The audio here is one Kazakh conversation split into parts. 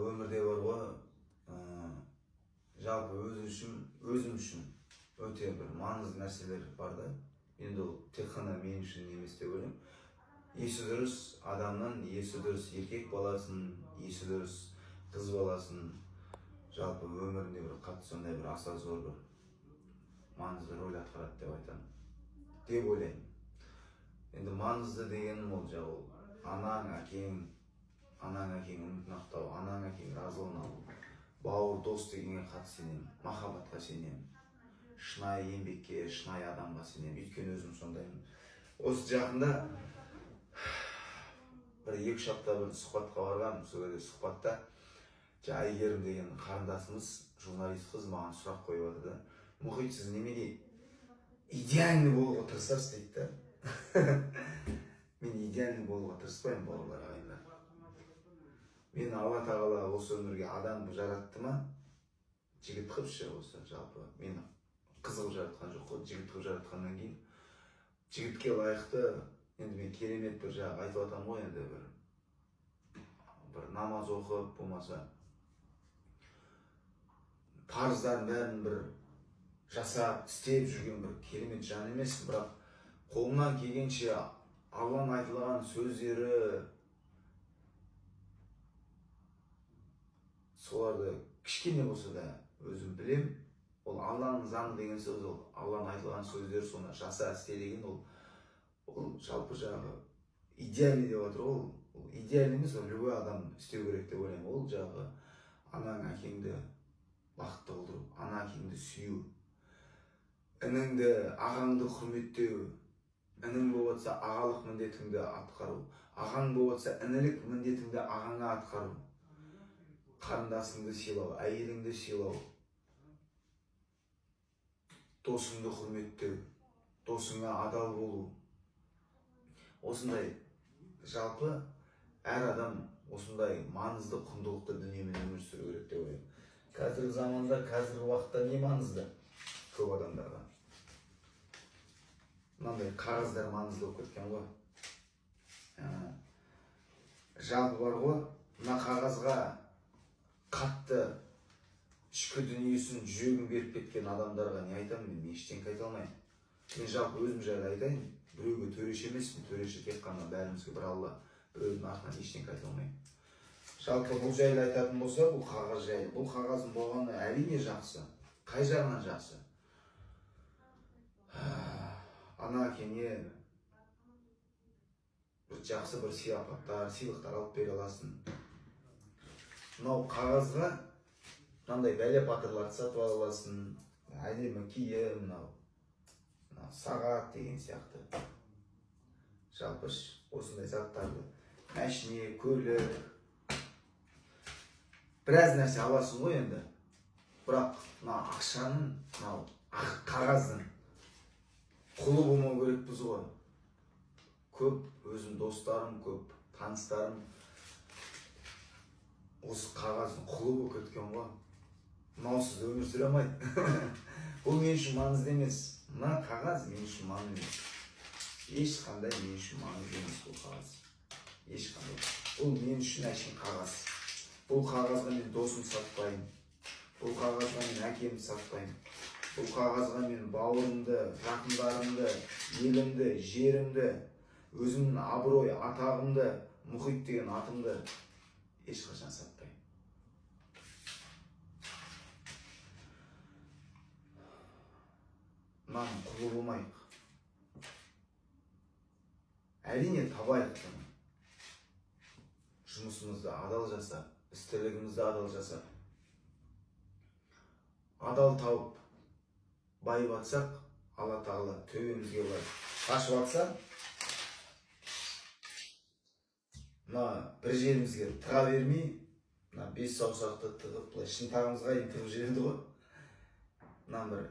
өмірде бар ғой, жалпы өзім үшін өте бір маңызды нәрселер бар да. Енді ол тек қана мен үшін емес деп ойлаймын. Есі дұрыс адамнан, есі дұрыс еркек баласын, есі дұрыс қыз баласын жалпы өмірінде бір қатты сондай бір аса зор бір маңызды рөл атқарады деп айтамын, деп ойлаймын. Енді маңызды дегенім ол жау анаң, әкең ұмытпақтау, анаң, әкең разылығын алу, бауыр, дос дегенге қатты сенемін, махаббатқа сенемін, шынайы еңбекке, шынайы адамға сенемін. Өйткені өзім сондаймын. Осы жақында бір 2-3 апта бір сұхбатқа барғам. Сол кезде сұхбатта Әйгерім деген қарындасымыз, журналист қыз маған сұрақ қойып отыр да: Мұхит, сіз немене идеальный болуға тырысасыз дейді да. Мен идеальный болуға тырыспаймын, бауырлар, ағайындар. Мен Алла тағала осы өмірге адам жаратты ма, жігіт қылып ше, осы жалпы мені қыз қылып жаратқан жоқ қой, жігіт қылып жаратқаннан кейін жігітке лайықты, енді мен керемет бір жағы айтып жатамын ғой, енді бір намаз оқып, болмаса парыздарын бәрін бір жасап, істеп жүрген бір керемет жан емес, бірақ қолымнан келгенше Алланың айтылған сөздері, соларды кішкене болса да өзім білем. Ол Алланың заңы деген сөз, ол Алланың айтылған сөздері, соны жаса, істе деген, ол жалпы жағы идеальный деп отыр. Ол идеальный емес, ол любой адам істеу керек деп ойлаймын. Ол жағы анаң, әкеңді бақытты қылдыру, ана әкеңді сүю, ініңді, ағаңды құрметтеу, інің болып жатса ағалық міндетіңді атқару, ағаң болып жатса інілік міндетіңді ағаңа атқару, қарындасыңды сыйлау, әйеліңді сыйлау, досыңды құрметтеу, досыңа адал болу. Осындай жалпы әр адам осындай маңызды құндылықты дүниемен өмір сүру керек деп ойлаймын. Қазіргі заманда, қазіргі уақытта не маңызды көп адамдарға? Мынандай қағаздар маңызды болып кеткен ғой. Жалпы бар ғой, мына қағазға қатты ішкі дүниесін, жүрегін беріп кеткен адамдарға не айтамын? Мен ештеңе айта алмаймын. Мен жалпы өзім жайлы айтайын, біреуге төреші емеспін, төреші тек қана бәрімізге бір Алла, біреудің артынан ештеңе айта алмаймын. Жалпы бұл жайлы айтатын болса, бұл қағаз жайлы. Бұл қағаздың болғаны әрине жақсы. Қай жағынан жақсы? Ана әкеңе бір жақсы бір сыйлықтар алып бере аласың. Мынау қағазға мынандай бәле патырларды сатып ала аласың. Әдемі киім, мынау сағат деген сияқты. Жалпы осындай заттарды, машине, көлік, біраз нәрсе аласың ғой енді. Бірақ мына ақшаның, мынау қағаздың құлы болмау керекпіз ғой. Көп өзім достарым, көп таныстарым осы қағаздың құлы болып кеткен ғой. Мынаусыз өмір сүре алмайды. Бұл мен үшін маңызды емес. Мына қағаз мен үшін маңызды емес. Ешқандай мен үшін маңызды емес бұл қағаз. Ешқандай. Бұл мен үшін әшейін қағаз. Бұл қағазға мен досым сатпаймын. Бұл қағазға мен әкемді сатпаймын. Бұл қағазға мен бауырымды, жақындарымды, елімді, жерімді, өзімнің абырой, атағымды, Мұхит деген атымды ешқашан сатпаймын. Мынаның құлы болмайық. Әрине табайық. Жұмысымызды адал жасап, істілігімізді адал жасап, адал тауып байып атсақ, Алла тағала төбемізге олай шашып атса, мына бір жерімізге тыға бермей, мына 5 саусақты тығып, былай шынтағымызға тығып жіберді ғой. Мына бір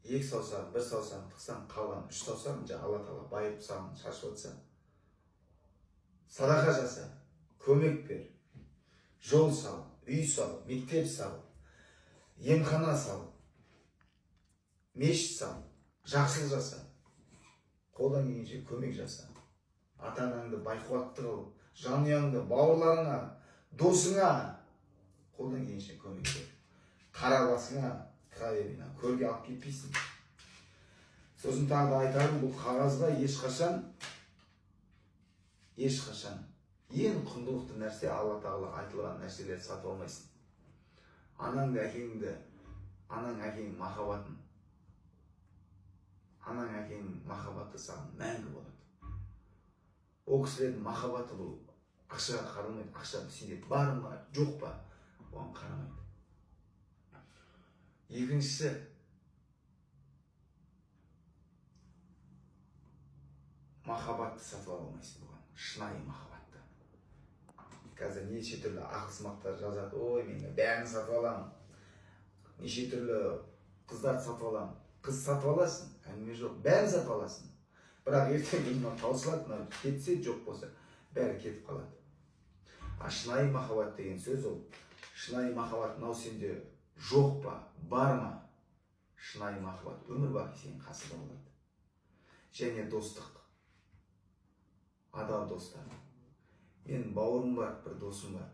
2 саусағын, 1 саусағын тықсаң, қалған 3 саусағын Алла тағала байып саған шашып атса, садақа жаса, көмек бер, жол сал, үй сал, мектеп сал, емхана сал, мешіт сал, жақсылық жаса, қолдан келгенше көмек жаса, ата-анаңды байқуатты қыл, жанұяңды, бауырларыңа досыңа қолдан келгенше көмек бер. Қара басыңа тыға бермей, көрге алып кетпейсің. Сосын тағы да айтарым, бұл қағазға ешқашан ең құндылықты нәрсе Алла тағала айтылған нәрселерді сатып алмайсың. Анаң әкеңнің махаббатын, анаң әкеңнің махаббаты саған мәңгі болады. Ол кісілердің махаббаты бұл ақшаға қарамайды. Ақша сенде бар ма, жоқ па, оған қарамайды. Екіншісі, махаббатты сатып ала алмайсың бұған, шынайы махаббатты. Қазір неше түрлі ақсымақтар жазады, ой, мен бәрін сатып аламын, неше түрлі қыздарды сатып аламын. Қыз сатып аласың, әңгіме жоқ, бәрін сатып аласың. Бірақ ертең мына таусылады, кетсе, жоқ болса, бәрі кетіп қалады. А шынайы махаббат деген сөз ол, шынайы махаббат мынау сенде жоқ па, бар ма? Шынайы махаббат өмір бақи сенің қасыңда болады. Және достық, адал достар. Менің бауырым бар, бір досым бар.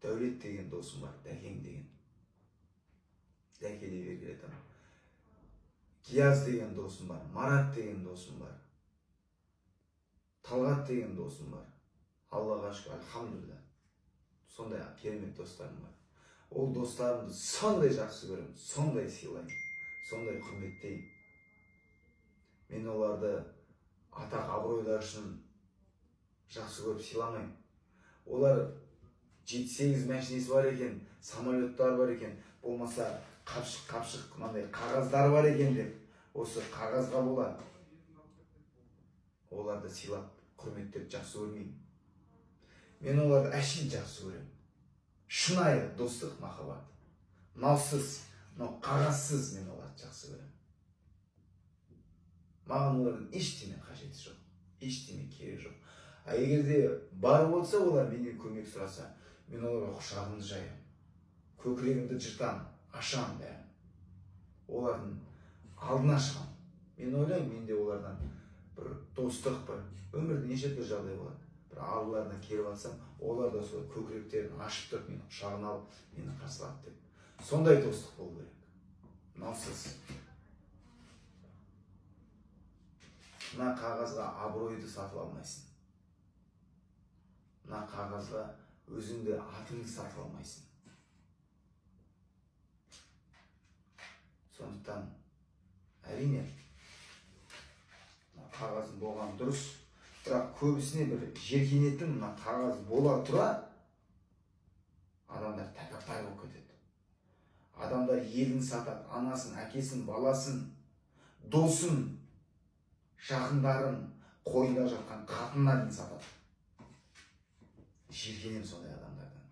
Дәулет деген досым бар, Дәкең деген. Дәкелей бергелі адам. Гияз деген досым бар, Марат деген досым бар. Талғат деген досым бар. Аллаға шүкір, альхамдулилля. Сондай керемет достарым бар. Ол достарымды сондай жақсы көремін, сондай сыйлаймын, сондай құрметтеймін. Мен оларды атақ абыройлар үшін жақсы көріп сыйламаймын. Олар 7-8 машинесі бар екен, самолеттар бар екен, болмаса қапшық мынандай қағаздар бар екен деп, осы қағазға болады. Оларды сыйлап, құрметтеп жақсы көрмеймін. Мен оларды әшейін жақсы көремін. Шынайы достық, махаббат. Налсыз, қағазсыз мен оларды жақсы көремін. Маған олардың ештеме қажеті жоқ, ештеме керегі жоқ. А егерде бар болса, олар менен көмек сұраса, мен оларға құшағымды жаямын, көкірегімді жыртамын, ашамын бәрін. Олардың алдына шығамын. Мен ойлаймын, менде олардан бір достық, бір өмірде неше түрлі жағдай болады. Бір алдыларына келіп алсам, олар да сол көкіректерін ашып тұрып, мені құшағына алып, мені қарсылады деп. Сондай достық болу керек. Налсыз. Мына қағазға абыройды сатып алмайсың. Мына қағазға өзіңді, атыңды сатып алмайсың. Сондықтан, әрине, қағазың болған дұрыс, бірақ көбісіне бір жеркенетін мына қағаз бола тұра, адамдар тәкаппар болып кетеді. Адамдар елін сатады, анасын, әкесін, баласын, досын, жақындарын, қойында жатқан қатынына дейін сатады. Жеркенем сондай адамдардан.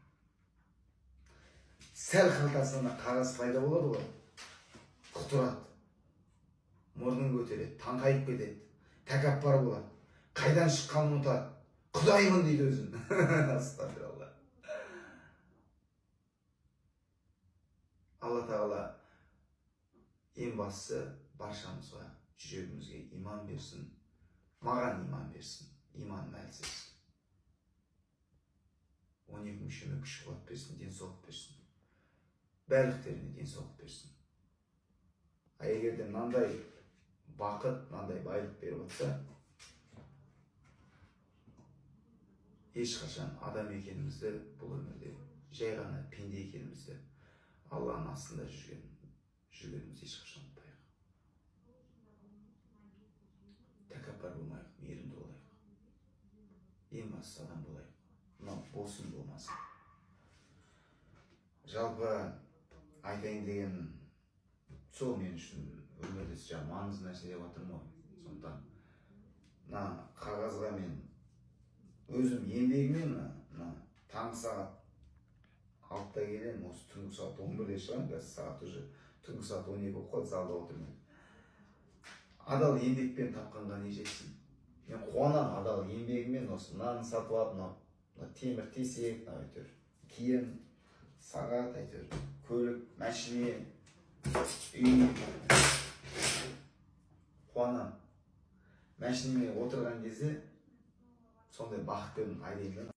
Сәл қалтасына қағаз пайда болады ғой, құтырады, мұрнын көтереді, таңқайып кетеді, тәкаппар болады, қайдан шыққанын ұмытады, құдаймын дейді өзін. Астағфиралла. Алла тағала ең бастысы баршамызға, жүрегімізге иман берсін, маған иман берсін, иман әлсіз. 12 мүшеме күш қуат берсін, денсаулық берсін. Барлықтеріне денсаулық берсін. А егерде мынандай бақыт, мынандай байлық беріп отса, ешқашан адам екенімізді, бұл өмірде жай ғана пенде екенімізді, Алланың астында жүргеніміз ешқашан ұмытпайық. Тәкаппар болмайық, мейірімді болайық. Ең бастысы адам болайық. Мынау болсын болмасын. Жалпы айтайын деген сол мен үшін өмірде маңызды нәрсе деп отырмын ғой. Сондықтан мына қағазға мен өзім еңбегіммен таңғы сағат 6-та келемін, осы түнгі сағат 11-де шығамын, қазір сағат уже түнгі сағат 12 болып қалды, залда отырмын. Адал еңбекпен тапқанға не жетсін? Мен қуанамын адал еңбегіммен осы мынаны сатып алып, мына темір тесек, әйтеуір киім, сағат, әйтеуір көлік, машине, үй. Қуанамын. Машинеме отырған кезде сондай бақытпен айдаймын.